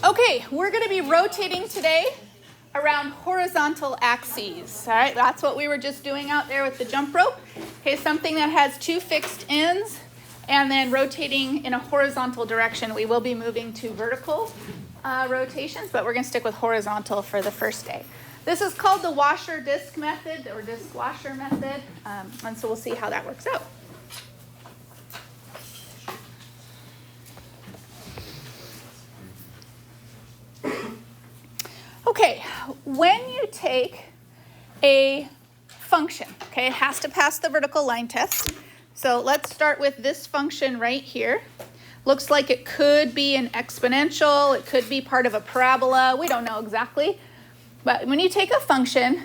Okay, we're going to be rotating today around horizontal axes. All right, that's what we were just doing out there with the jump rope. Okay, something that has two fixed ends and then rotating in a horizontal direction. We will be moving to vertical rotations, but we're going to stick with horizontal for the first day. This is called the washer disc method or disc washer method, and so we'll see how that works out. Okay, when you take a function, okay, it has to pass the vertical line test. So let's start with this function right here. Looks like it could be an exponential, it could be part of a parabola, we don't know exactly. But when you take a function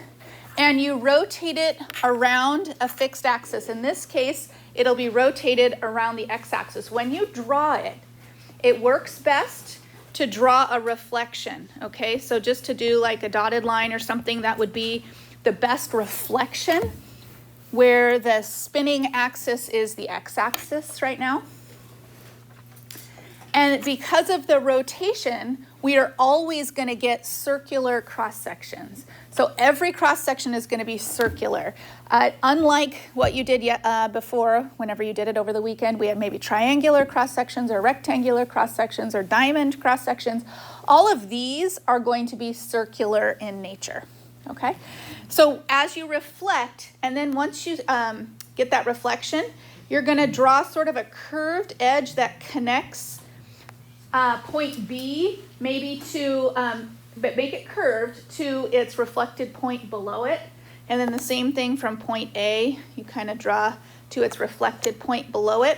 and you rotate it around a fixed axis, in this case, it'll be rotated around the x-axis. When you draw it, it works best to draw a reflection, okay? So just to do like a dotted line or something, that would be the best reflection where the spinning axis is the x-axis right now. And because of the rotation, we are always going to get circular cross-sections. So every cross-section is going to be circular. Unlike what you did before, whenever you did it over the weekend, we had maybe triangular cross-sections or rectangular cross-sections or diamond cross-sections. All of these are going to be circular in nature, okay? So as you reflect, and then once you get that reflection, you're going to draw sort of a curved edge that connects point B, maybe to, but make it curved to its reflected point below it. And then the same thing from point A, you kind of draw to its reflected point below it.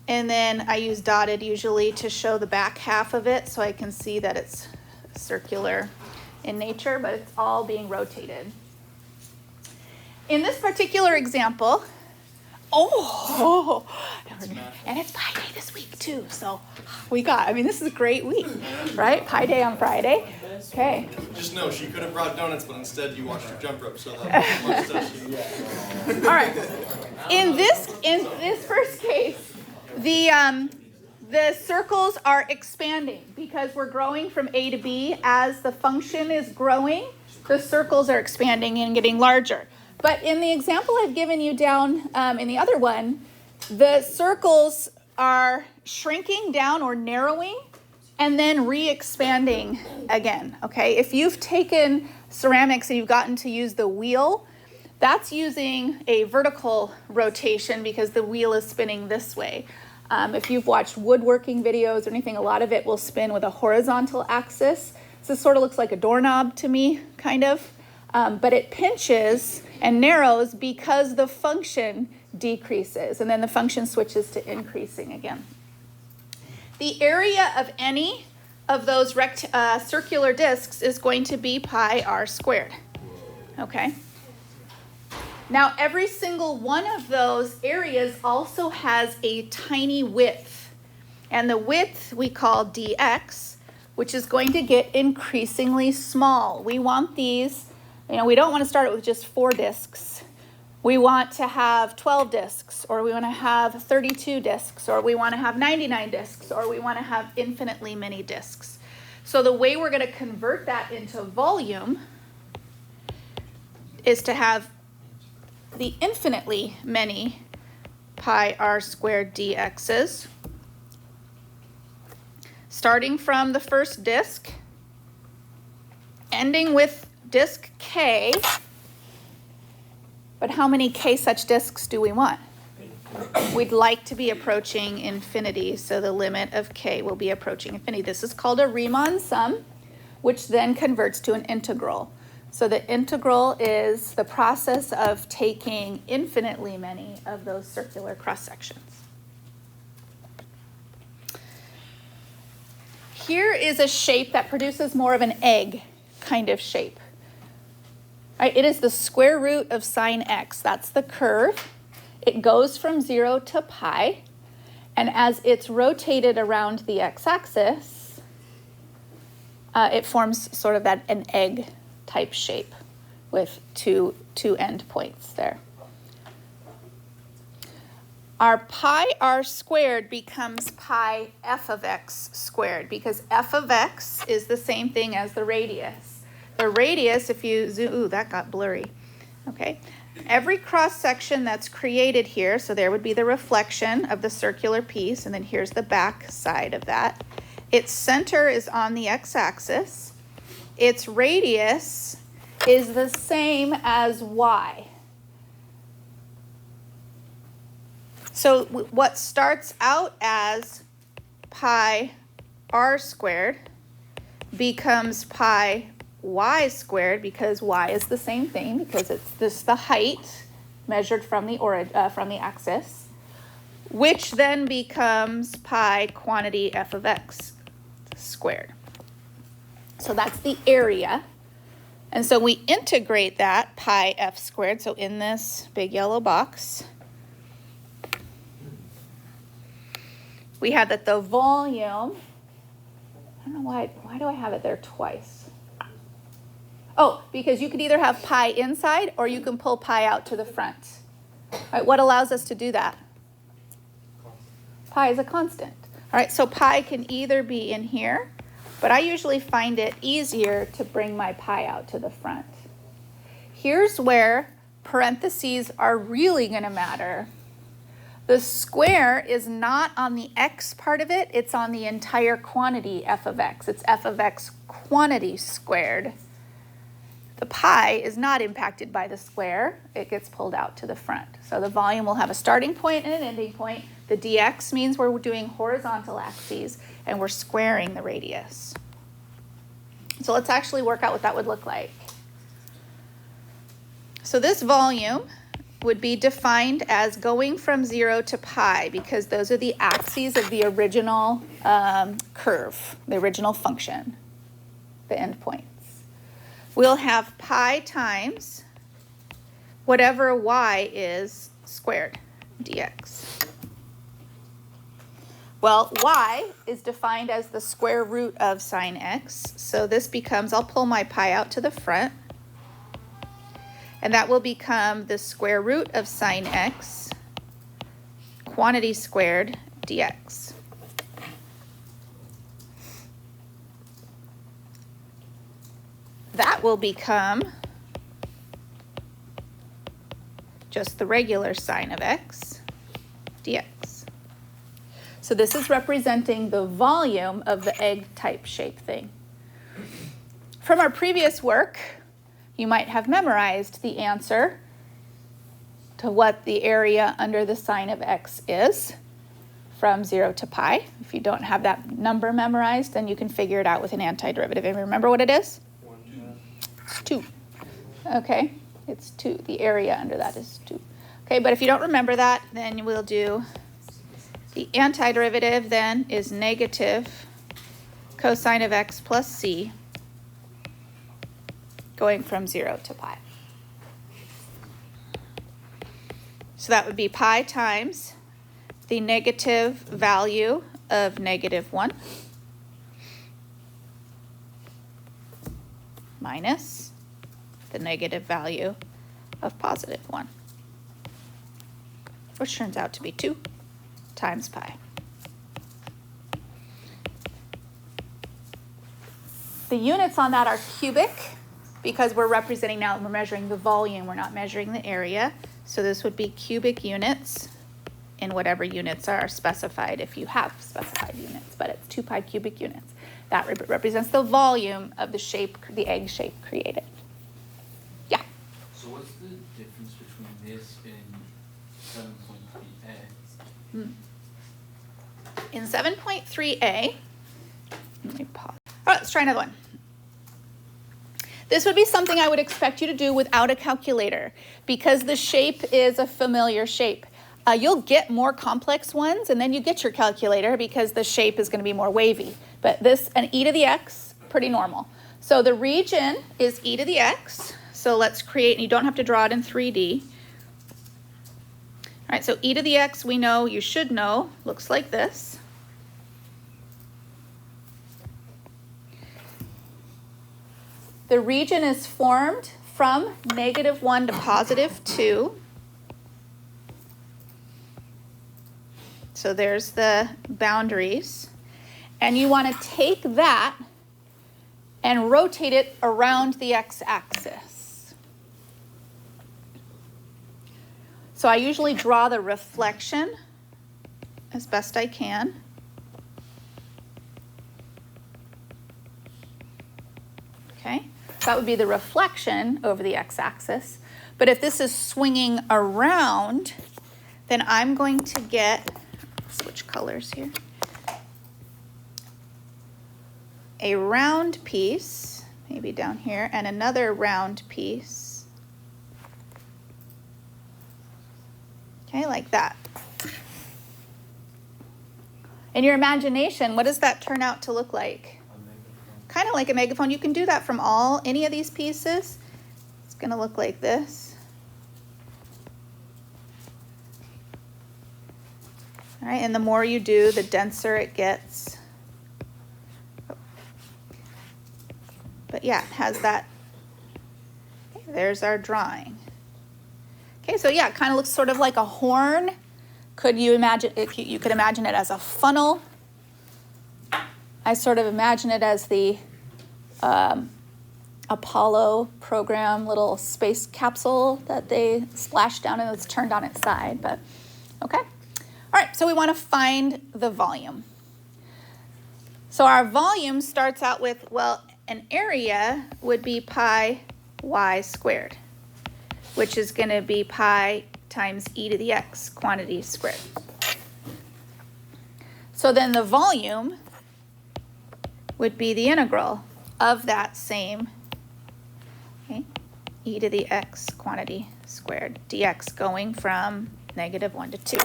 And then I use dotted usually to show the back half of it so I can see that it's circular in nature, but it's all being rotated. In this particular example, and it's Pi Day this week too, so this is a great week, right? Pi Day on Friday. Okay. Just know she could have brought donuts, but instead you watched her jump rope. So all right. In this first case, the circles are expanding because we're growing from A to B. As the function is growing, the circles are expanding and getting larger. But in the example I've given you down in the other one, the circles are shrinking down or narrowing and then re-expanding again, okay? If you've taken ceramics and you've gotten to use the wheel, that's using a vertical rotation because the wheel is spinning this way. If you've watched woodworking videos or anything, a lot of it will spin with a horizontal axis. So this sort of looks like a doorknob to me, kind of. But it pinches and narrows because the function decreases, and then the function switches to increasing again. The area of any of those circular discs is going to be pi r squared, okay? Now, every single one of those areas also has a tiny width, and the width we call dx, which is going to get increasingly small. We want these. We don't want to start it with just 4 discs. We want to have 12 discs, or we want to have 32 discs, or we want to have 99 discs, or we want to have infinitely many discs. So the way we're going to convert that into volume is to have the infinitely many pi r squared dx's, starting from the first disk, ending with disk K, but how many K such disks do we want? We'd like to be approaching infinity, so the limit of K will be approaching infinity. This is called a Riemann sum, which then converts to an integral. So the integral is the process of taking infinitely many of those circular cross-sections. Here is a shape that produces more of an egg kind of shape. Right, it is the square root of sine x. That's the curve. It goes from 0 to pi. And as it's rotated around the x-axis, it forms sort of an egg type shape with two end points there. our pi r squared becomes pi f of x squared because f of x is the same thing as the radius. The radius, if you zoom, ooh, that got blurry. Okay, every cross section that's created here, so there would be the reflection of the circular piece, and then here's the back side of that. Its center is on the x-axis. Its radius is the same as y. So what starts out as pi r squared becomes pi y squared because y is the same thing because it's the height measured from the axis, which then becomes pi quantity f of x squared. So that's the area. And so we integrate that pi f squared, so in this big yellow box, we have that the volume, I don't know why do I have it there twice? Oh, because you could either have pi inside or you can pull pi out to the front. All right, what allows us to do that? Pi is a constant. All right, so pi can either be in here, but I usually find it easier to bring my pi out to the front. Here's where parentheses are really going to matter. The square is not on the x part of it, it's on the entire quantity f of x. It's f of x quantity squared. The pi is not impacted by the square. It gets pulled out to the front. So the volume will have a starting point and an ending point. The dx means we're doing horizontal axes and we're squaring the radius. So let's actually work out what that would look like. So this volume would be defined as going from 0 to pi because those are the axes of the original curve, the original function, the endpoints. We'll have pi times whatever y is squared, dx. Well, y is defined as the square root of sine x. So this becomes, I'll pull my pi out to the front, and that will become the square root of sine x, quantity squared, dx. That will become just the regular sine of x, dx. So this is representing the volume of the egg-type shape thing. From our previous work, you might have memorized the answer to what the area under the sine of x is from 0 to pi. If you don't have that number memorized, then you can figure it out with an antiderivative. And remember what it is? 2. Okay, it's 2. The area under that is 2. Okay, but if you don't remember that, then we'll do the antiderivative then is negative cosine of x plus c going from 0 to pi. So that would be pi times the negative value of -1 minus the negative value of +1, which turns out to be 2 times pi. The units on that are cubic because we're representing now, we're measuring the volume, we're not measuring the area. So this would be cubic units in whatever units are specified if you have specified units, but it's 2 pi cubic units. That represents the volume of the shape, the egg shape created. Yeah? So what's the difference between this and 7.3a? In 7.3a, let me pause. All right, let's try another one. This would be something I would expect you to do without a calculator because the shape is a familiar shape. You'll get more complex ones and then you get your calculator because the shape is going to be more wavy. But this, an e to the x, pretty normal. So the region is e to the x. So let's create, and you don't have to draw it in 3D. All right, so e to the x, we know, you should know, looks like this. The region is formed from -1 to +2. so there's the boundaries. And you want to take that and rotate it around the x-axis. So I usually draw the reflection as best I can. Okay, that would be the reflection over the x-axis. But if this is swinging around, then I'm going to get, switch colors here, a round piece, maybe down here, and another round piece. Okay, like that. In your imagination, what does that turn out to look like? Kind of like a megaphone. You can do that from any of these pieces. It's going to look like this. All right, and the more you do, the denser it gets. But yeah, it has that. Okay, there's our drawing. Okay, so yeah, it kind of looks sort of like a horn. Could you imagine, if you could imagine it as a funnel. I sort of imagine it as the Apollo program little space capsule that they splashed down and it's turned on its side, but okay. All right, so we want to find the volume. So our volume starts out with, well, an area would be pi y squared, which is going to be pi times e to the x quantity squared. So then the volume would be the integral of that same, okay, e to the x quantity squared, dx going from -1 to 2.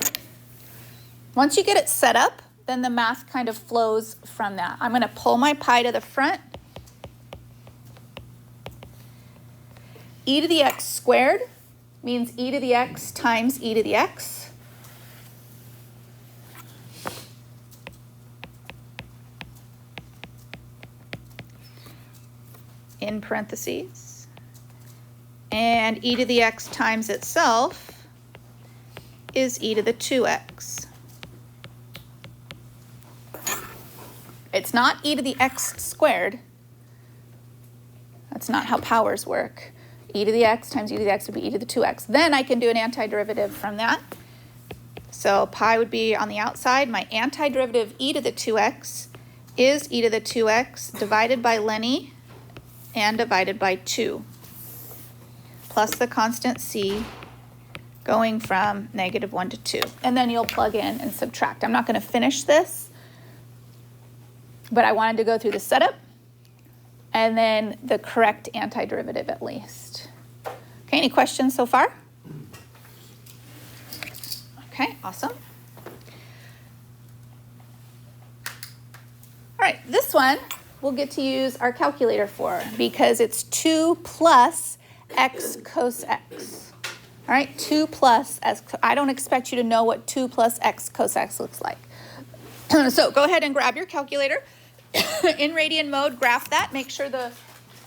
Once you get it set up, then the math kind of flows from that. I'm going to pull my pi to the front. E to the x squared means e to the x times e to the x. In parentheses. And e to the x times itself is e to the 2x. It's not e to the x squared. That's not how powers work. E to the x times e to the x would be e to the 2x. Then I can do an antiderivative from that. So pi would be on the outside. My antiderivative e to the 2x is e to the 2x divided by Lenny and divided by 2, plus the constant c going from -1 to 2. And then you'll plug in and subtract. I'm not going to finish this, but I wanted to go through the setup and then the correct antiderivative at least. Okay, any questions so far? Okay, awesome. All right, this one we'll get to use our calculator for because it's 2 plus x cos x. All right, 2 plus x. I don't expect you to know what 2 plus x cos x looks like. So go ahead and grab your calculator. In radian mode, graph that. Make sure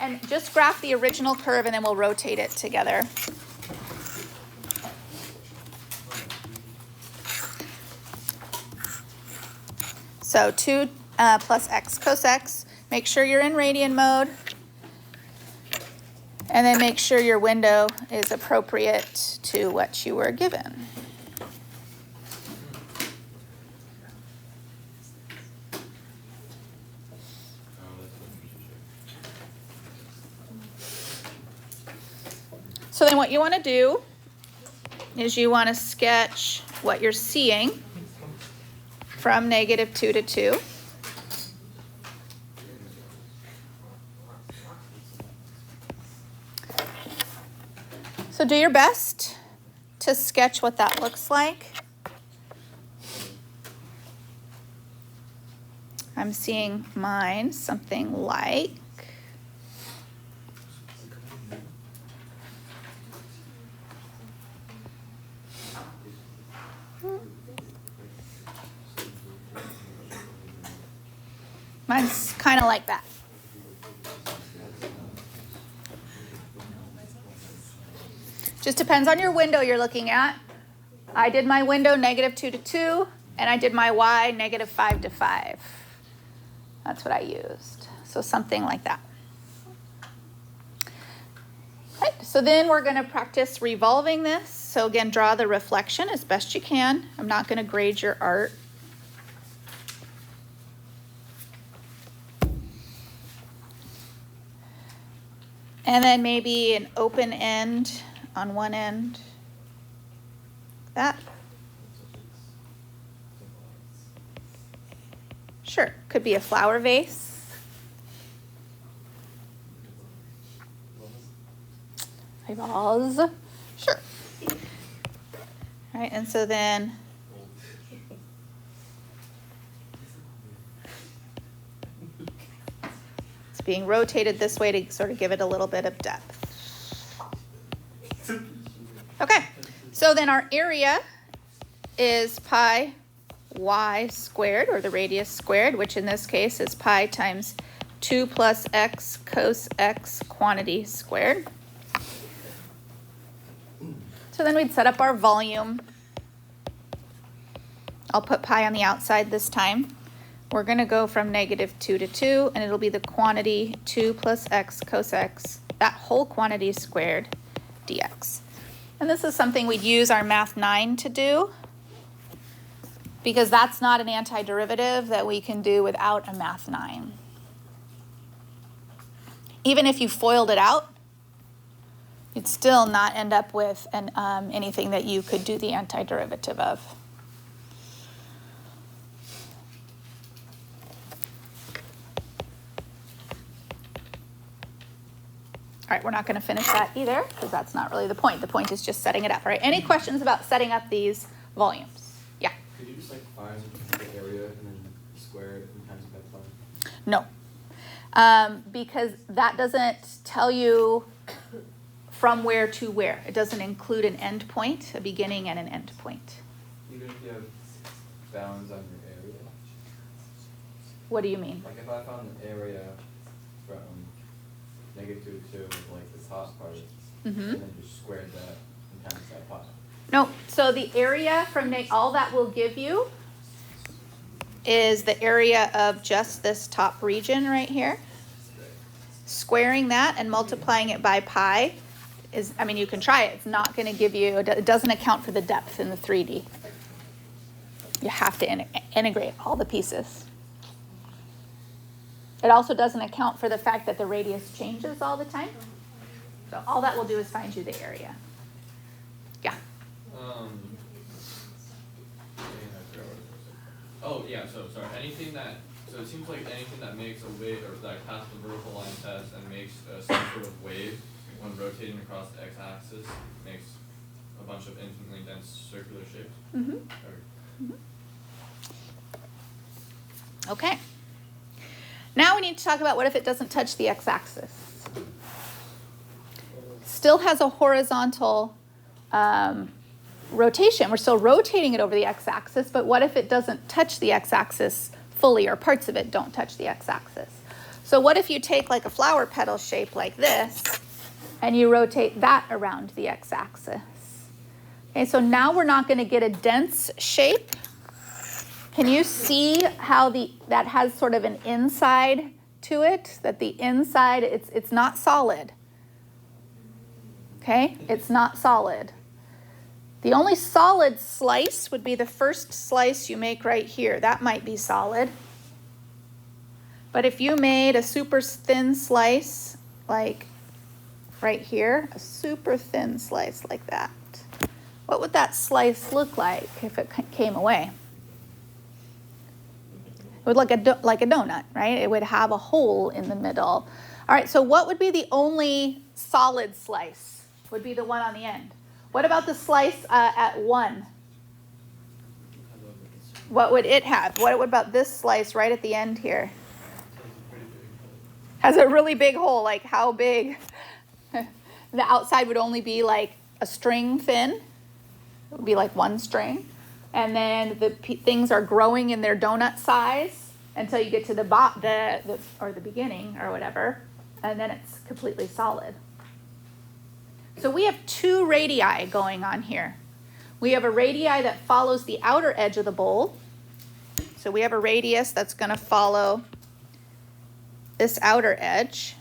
and just graph the original curve and then we'll rotate it together. So 2 plus x cos x. Make sure you're in radian mode. And then make sure your window is appropriate to what you were given. So then what you want to do is you want to sketch what you're seeing from -2 to 2. So do your best to sketch what that looks like. I'm seeing mine something like mine's kind of like that. Just depends on your window you're looking at. I did my window -2 to 2. And I did my y -5 to 5. That's what I used. So something like that. Right, so then we're going to practice revolving this. So again, draw the reflection as best you can. I'm not going to grade your art. And then maybe an open end on one end. That. Sure, could be a flower vase. A vase. Sure. All right, and so then it's being rotated this way to sort of give it a little bit of depth. Okay, so then our area is pi y squared, or the radius squared, which in this case is pi times 2 plus x cos x quantity squared. So then we'd set up our volume. I'll put pi on the outside this time. We're going to go from -2 to 2, and it'll be the quantity 2 plus x cos x, that whole quantity squared dx. And this is something we'd use our Math 9 to do, because that's not an antiderivative that we can do without a Math 9. Even if you FOILed it out, you'd still not end up with anything that you could do the antiderivative of. All right, we're not going to finish that either, because that's not really the point. The point is just setting it up. All right, any questions about setting up these volumes? Yeah? Could you just like find the area and then square it and times it by pi? No, because that doesn't tell you from where to where. It doesn't include an end point, a beginning and an end point. Even if you have bounds on your area? What do you mean? Like if I found the area from -2 to like the top part, and then just squared that and times that pi. No, so the area from all that will give you is the area of just this top region right here. Squaring that and multiplying it by pi is, I mean, you can try it. It's not going to give you, it doesn't account for the depth in the 3D. You have to integrate all the pieces. It also doesn't account for the fact that the radius changes all the time. So all that will do is find you the area. Yeah. Oh yeah, so sorry. So it seems like anything that makes a wave, or that passes the vertical line test and makes some sort of wave when rotating across the x-axis makes a bunch of infinitely dense circular shapes. Okay. Now we need to talk about what if it doesn't touch the x-axis. Still has a horizontal rotation. We're still rotating it over the x-axis, but what if it doesn't touch the x-axis fully, or parts of it don't touch the x-axis? So what if you take like a flower petal shape like this, and you rotate that around the x-axis? Okay, so now we're not going to get a dense shape. Can you see how that has sort of an inside to it? That the inside, it's not solid. Okay, it's not solid. The only solid slice would be the first slice you make right here. That might be solid. But if you made a super thin slice, like right here, a super thin slice like that, what would that slice look like if it came away? It would look like a donut, right? It would have a hole in the middle. All right, so what would be the only solid slice? Would be the one on the end. What about the slice at 1? What would it have? What about this slice right at the end here? Has a really big hole. Like how big? The outside would only be like a string thin. It would be like 1 string. And then the things are growing in their donut size until you get to the beginning or whatever, and then it's completely solid. So we have 2 radii going on here. We have a radii that follows the outer edge of the bowl, So we have a radius that's going to follow this outer edge.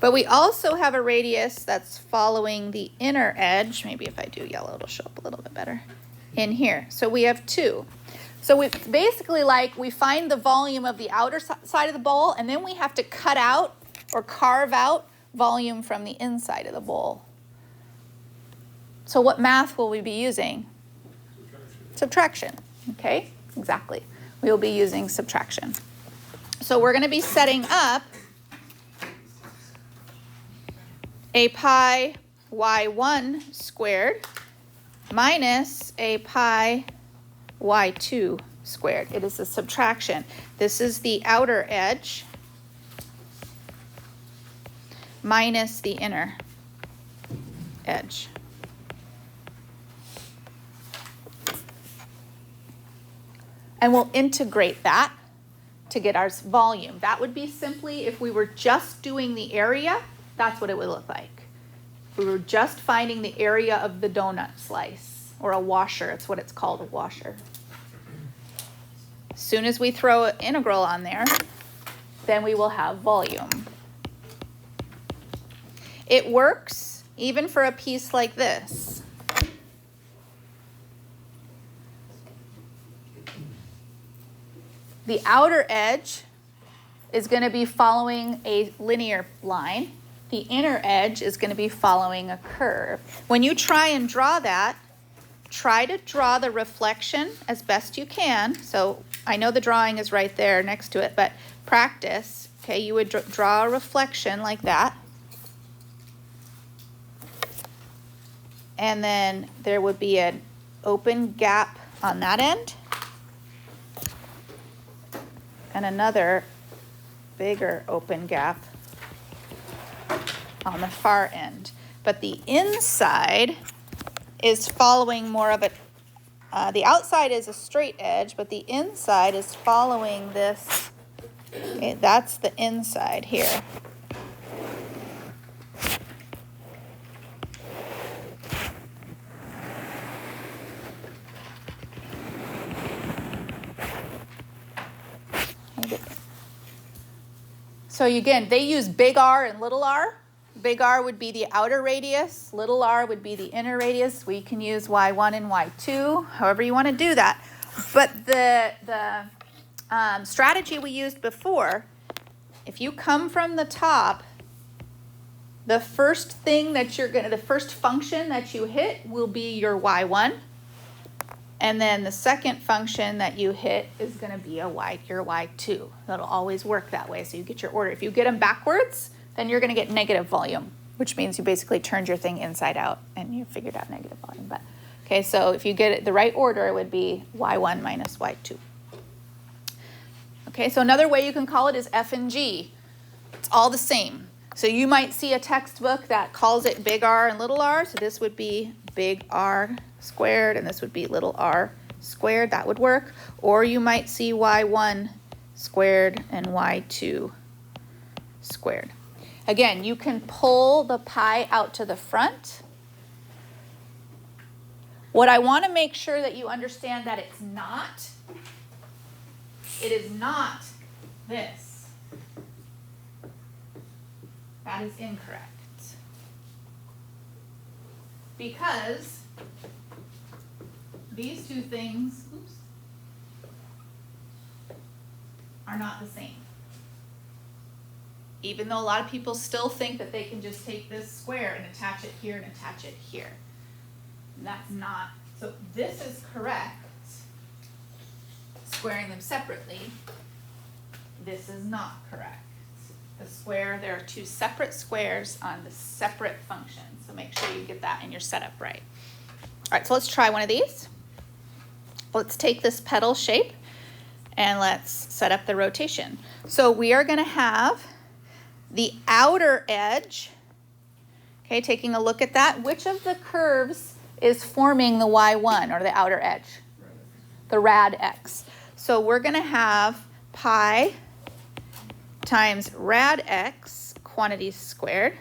But we also have a radius that's following the inner edge. Maybe if I do yellow, it'll show up a little bit better in here. So we have two. So it's basically like we find the volume of the outer side of the bowl, and then we have to cut out or carve out volume from the inside of the bowl. So what math will we be using? Subtraction. Okay, exactly. We will be using subtraction. So we're going to be setting up a pi y1 squared minus a pi y2 squared. It is a subtraction. This is the outer edge minus the inner edge. And we'll integrate that to get our volume. That would be simply, if we were just doing the area, that's what it would look like. If we were just finding the area of the donut slice, or a washer, it's what it's called, a washer. As soon as we throw an integral on there, then we will have volume. It works even for a piece like this. The outer edge is going to be following a linear line. The inner edge is going to be following a curve. When you try and draw that, try to draw the reflection as best you can. So I know the drawing is right there next to it, but practice. Okay, you would draw a reflection like that. And then there would be an open gap on that end. And another bigger open gap on the far end. But the inside is following more of a, the outside is a straight edge, but the inside is following this. Okay, that's the inside here. So again, they use big R and little r. Big R would be the outer radius, little r would be the inner radius. We can use y1 and y2, however you want to do that. But the strategy we used before, if you come from the top, the first thing that the first function that you hit will be your y1. And then the second function that you hit is going to be your y2. That'll always work that way, so you get your order. If you get them backwards, then you're going to get negative volume, which means you basically turned your thing inside out and you figured out negative volume. But okay, so if you get it the right order, it would be y1 minus y2. Okay, so another way you can call it is F and G. It's all the same. So you might see a textbook that calls it big R and little r. So this would be big R squared, and this would be little r squared. That would work. Or you might see y1 squared and y2 squared. Again, you can pull the pi out to the front. What I want to make sure that you understand that it is not this. That is incorrect. Because these two things, are not the same. Even though a lot of people still think that they can just take this square and attach it here and attach it here. And that's not, so this is correct, squaring them separately. This is not correct. The square, there are two separate squares on the separate functions. So make sure you get that in your setup right. All right, so let's try one of these. Let's take this petal shape and let's set up the rotation. So we are going to have the outer edge. Okay, taking a look at that. Which of the curves is forming the y1 or the outer edge? The rad x. So we're going to have pi times rad x quantity squared,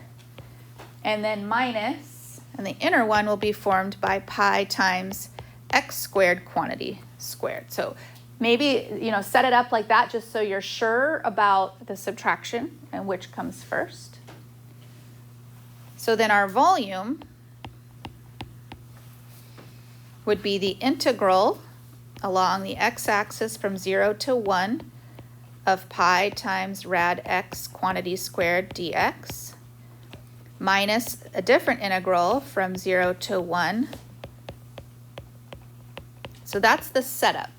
and then minus, and the inner one will be formed by pi times x squared quantity squared. So maybe, set it up like that just so you're sure about the subtraction and which comes first. So then our volume would be the integral along the x-axis from 0 to 1 of pi times rad x quantity squared dx minus a different integral from 0 to 1. So that's the setup.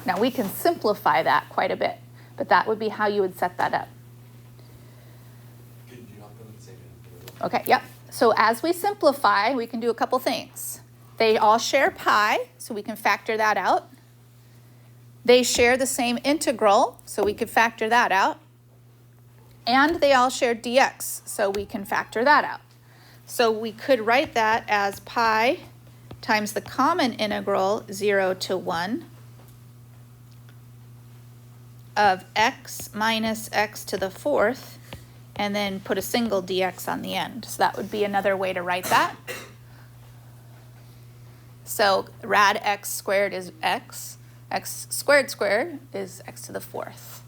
Now we can simplify that quite a bit, but that would be how you would set that up. Could you not put the same in? Okay, yep. So as we simplify, we can do a couple things. They all share pi, so we can factor that out. They share the same integral, so we could factor that out. And they all share dx, so we can factor that out. So we could write that as pi times the common integral 0 to 1 of x minus x to the fourth, and then put a single dx on the end. So that would be another way to write that. So rad x squared is x squared squared is x to the fourth.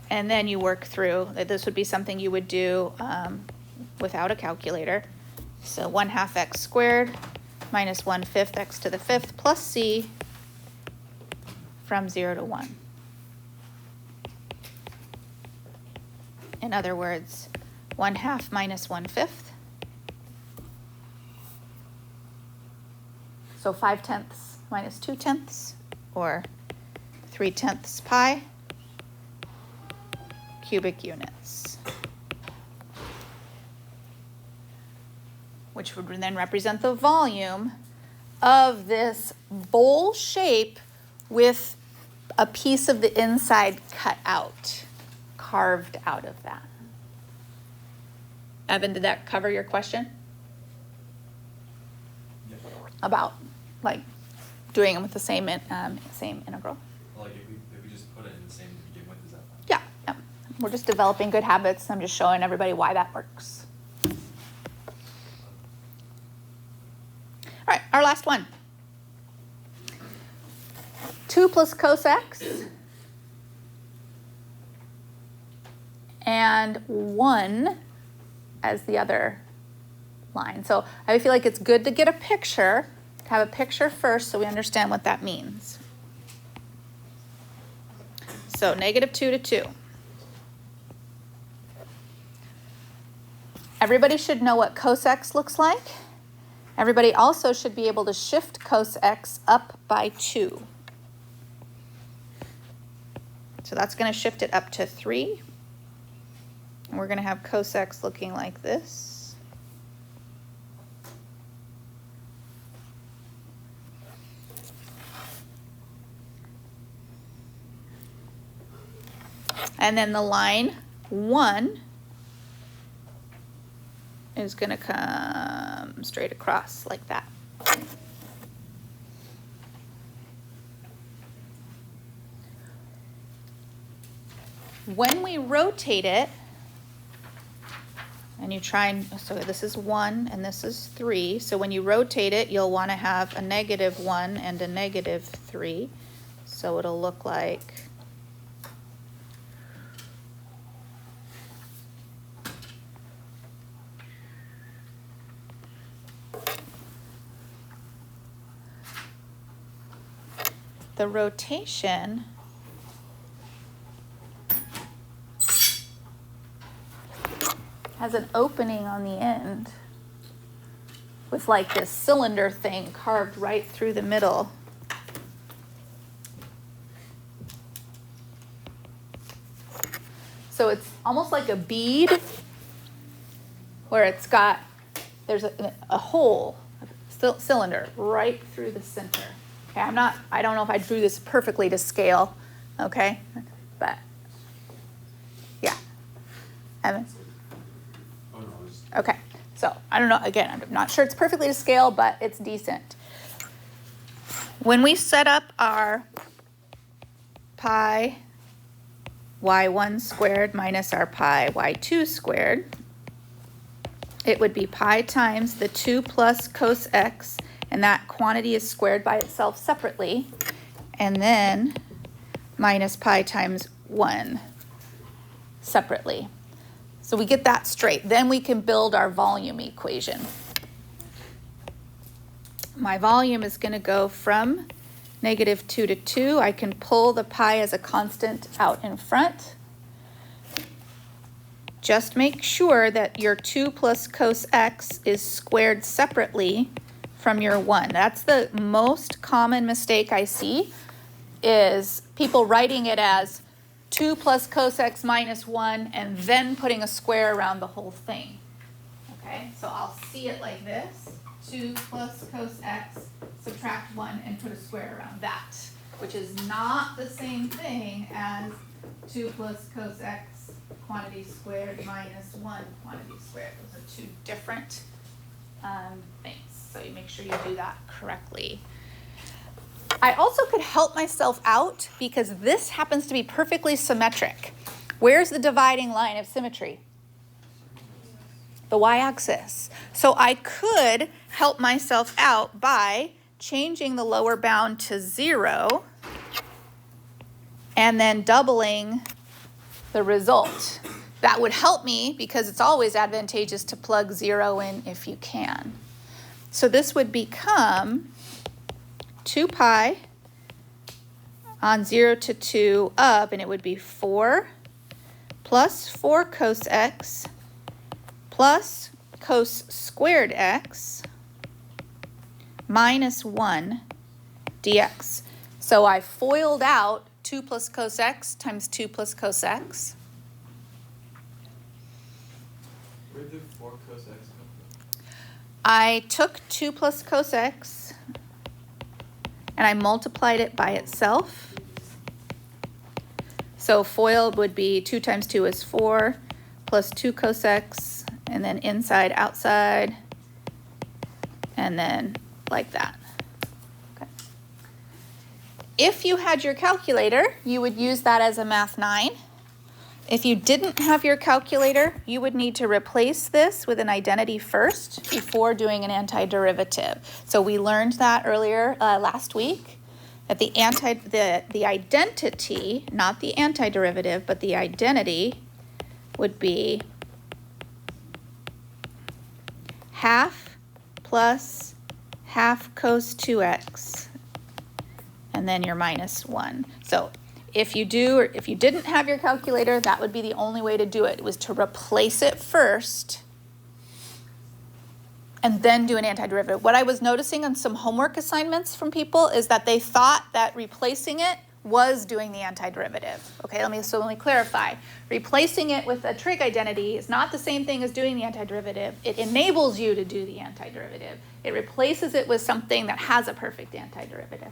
And then you work through, this would be something you would do without a calculator. So 1/2 x squared minus 1/5 x to the fifth plus c from 0 to 1. In other words, 1/2 minus 1/5. So 5/10 minus 2/10, or 3/10 pi cubic units, which would then represent the volume of this bowl shape with a piece of the inside cut out, carved out of that. Evan, did that cover your question? Yeah. About like doing them with the same same integral? Like if we just put it in the same to begin with, is that fine? Yeah, yeah. We're just developing good habits. I'm just showing everybody why that works. All right, our last one. 2 plus cos x and 1 as the other line. So I feel like it's good to get a picture, to have a picture first so we understand what that means. So -2 to 2. Everybody should know what cos x looks like. Everybody also should be able to shift cos x up by 2. So that's going to shift it up to 3. And we're going to have cos x looking like this. And then the line 1 is going to come straight across like that. When we rotate it, and you try and, so this is 1 and this is 3, so when you rotate it, you'll want to have a -1 and a -3, so it'll look like the rotation has an opening on the end with like this cylinder thing carved right through the middle. So it's almost like a bead where it's got, there's a hole, cylinder right through the center. Okay, I don't know if I drew this perfectly to scale, okay? But, yeah. Evan? Oh, no, it was... Okay, so I don't know, again, I'm not sure it's perfectly to scale, but it's decent. When we set up our pi y1 squared minus our pi y2 squared, it would be pi times the 2 plus cos x and that quantity is squared by itself separately, and then minus pi times 1 separately. So we get that straight. Then we can build our volume equation. My volume is going to go from -2 to 2. I can pull the pi as a constant out in front. Just make sure that your 2 plus cos x is squared separately from your 1. That's the most common mistake I see, is people writing it as 2 plus cos x minus 1 and then putting a square around the whole thing. Okay, so I'll see it like this. 2 plus cos x, subtract 1 and put a square around that, which is not the same thing as 2 plus cos x quantity squared minus 1 quantity squared. Those are two different things, so you make sure you do that correctly. I also could help myself out because this happens to be perfectly symmetric. Where's the dividing line of symmetry? The y-axis. So I could help myself out by changing the lower bound to 0 and then doubling the result. That would help me because it's always advantageous to plug 0 in if you can. So this would become 2 pi on 0 to 2 up, and it would be 4 plus 4 cos x plus cos squared x minus 1 dx. So I FOILed out 2 plus cos x times 2 plus cos x. Where did 4 cos x come from? I took 2 plus cos x and I multiplied it by itself. So FOIL would be 2 times 2 is 4 plus 2 cos x, and then inside, outside, and then like that. Okay. If you had your calculator, you would use that as a Math 9. If you didn't have your calculator, you would need to replace this with an identity first before doing an antiderivative. So we learned that earlier last week, that the identity, not the antiderivative, but the identity would be half plus half cos 2x, and then your minus 1. So if you do, or if you didn't have your calculator, that would be the only way to do it. It was to replace it first and then do an antiderivative. What I was noticing on some homework assignments from people is that they thought that replacing it was doing the antiderivative. Okay, let me clarify. Replacing it with a trig identity is not the same thing as doing the antiderivative. It enables you to do the antiderivative. It replaces it with something that has a perfect antiderivative.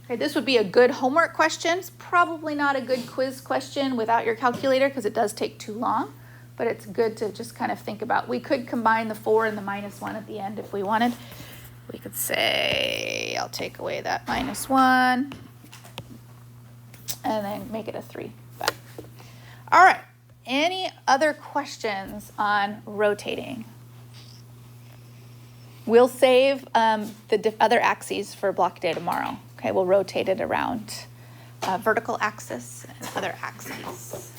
Okay, this would be a good homework question. It's probably not a good quiz question without your calculator because it does take too long, but it's good to just kind of think about. We could combine the 4 and the minus 1 at the end if we wanted. We could say, I'll take away that minus 1 and then make it a 3. But, all right, any other questions on rotating? We'll save the other axes for block day tomorrow. Okay, we'll rotate it around vertical axis and other axes.